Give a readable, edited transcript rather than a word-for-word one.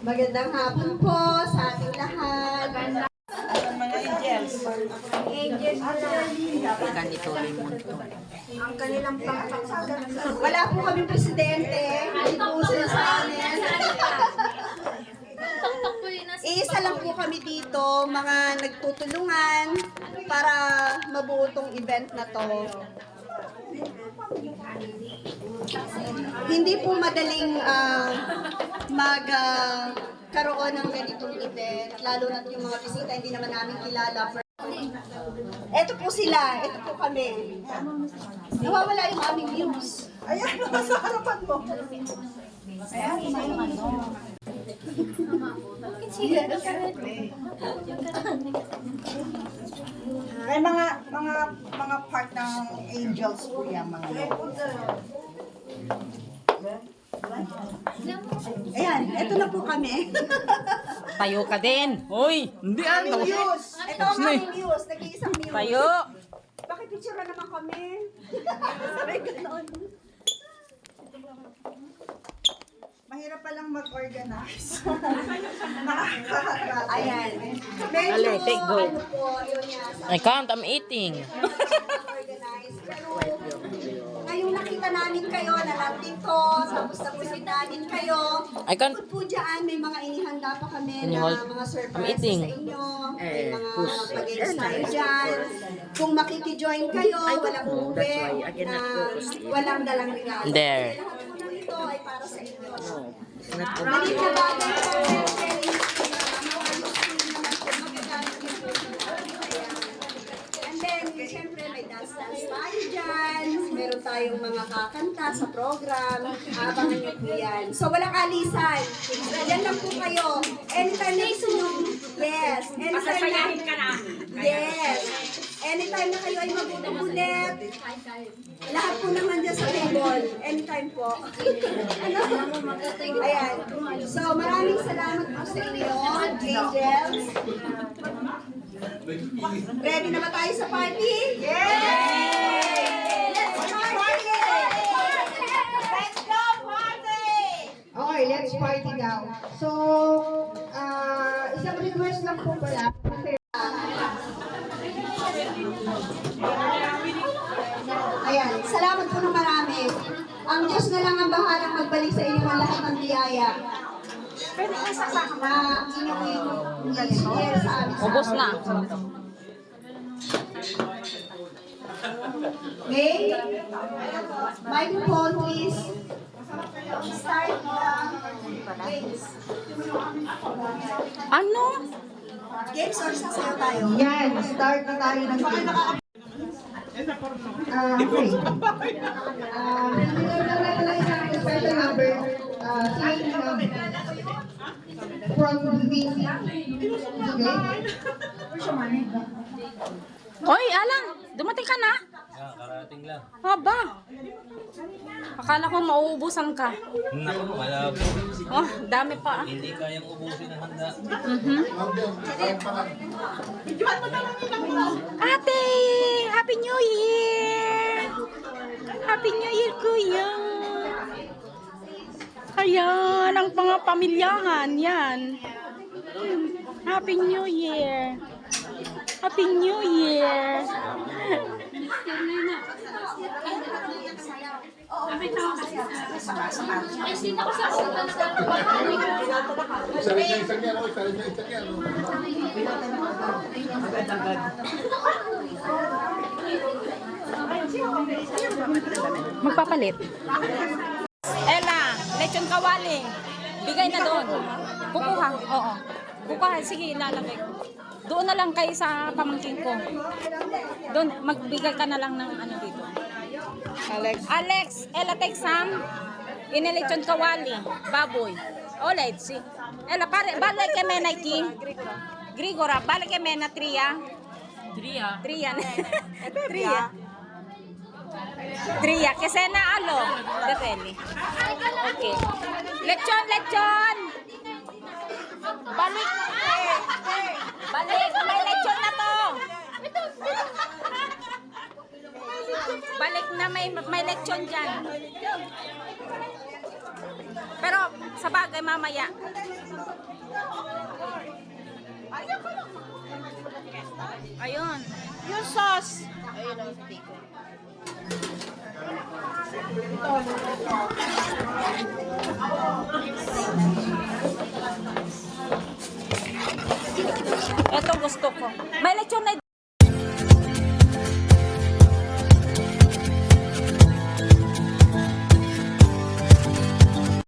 Magandang hapon po sa ating lahat. Mga angels. Angels Ganito Raimundo. ang kanilang pangkasagan. Wala po kami presidente. Hindi po sila sa amin. Iisa lang po kami dito, mga nagtutulungan para mabuo tong event na to. Hindi po madaling magkaroon ng ganitong event, lalo na yung mga bisita hindi naman namin kilala. Ito po sila, ito po kami. Nawawala yung aming views. Ayan, nasa harapan mo. Ay, mga part ng angels po yan, mga Ayan, ito na po kami. Tayo ka din. Hoy, hindi ano. Views. Ito ang aming views, nag-iisang views. Tayo. Bakit picture na naman kami? Ay, gano'n. mahirap palang mag-organize. Ayan. Medyo, Ale, take go. ano po, yun nga, sa I can't, I'm eating. organize. Pero, ngayong nakita namin kayo na nandito, tapos napusin namin kayo, I can't. bukod po dyan, may mga inihanda pa kami Can you na hold? mga I'm surprise eating. sa inyo. May mga pag-games tayo dyan. Kung makikijoin kayo, walang uuwi, na walang dalang regalo. There. Lahat po ito ay para sa inyo. Not for Maliit na bagay po, very useful naman po, magagamit niyo po ito. And then, siyempre, may dance-dance tayo dyan. Meron tayong mga kakanta sa program. Abangan niyo po yan. So, walang alisan. Diyan lang po kayo. Anytime na gusto nyo. Yes. Anytime na. Yes. Anytime na kayo ay magutom ulit. Lahat po naman dyan sa table. Anytime po. Ayan. So, maraming salamat po sa inyo, angels. Ready na ba tayo sa party? Yay! Let's party! Let's go party! Okay, let's party daw. So, isang request lang po pala. Ayan, salamat po ng marami. Ang Diyos na lang ang bahalang magbalik sa inyo ang lahat ng biyaya. Pwede ka sasama inyong i-share sa amin. Ubos na. Okay? Microphone, please. Start games. Ano? Games or sasayaw tayo? Yan, start na tayo ng game. Okay. Pinag-alala lang isang special number. Singing from VC. Okay? Hoy, Alang, dumating ka na? Karating lang. Aba. Akala ko mauubusan ka. Naku, malabo. Oh, dami pa. Hindi kayang ubusin ang handa. Ate, Happy New Year! Happy New Year, Kuya! Ayan, ang mga pamilyahan, yan. Happy New Year! Happy New Year! Magpapalit. Ella, lechon kawali. Bigay na doon. Kukuha. Oo. Kukuha. Sige, ilalagay ko. Doon na lang kayo sa pamangkin ko. Doon, magbigay ka na lang ng ano dito. Alex, Ella, take some. Inelechon kawali. Baboy. Olay, si. Ella, balik kay Menay Ki. Grigora, balik kay Mena Tria. Tria. Tria. Tria, kasi na alo. Depende. Okay. Lechon. Balik. May lechon na to. Balik na, may lechon dyan. Pero sa bagay mamaya. Ayun. Yung sauce. Ito gusto ko. May lechon na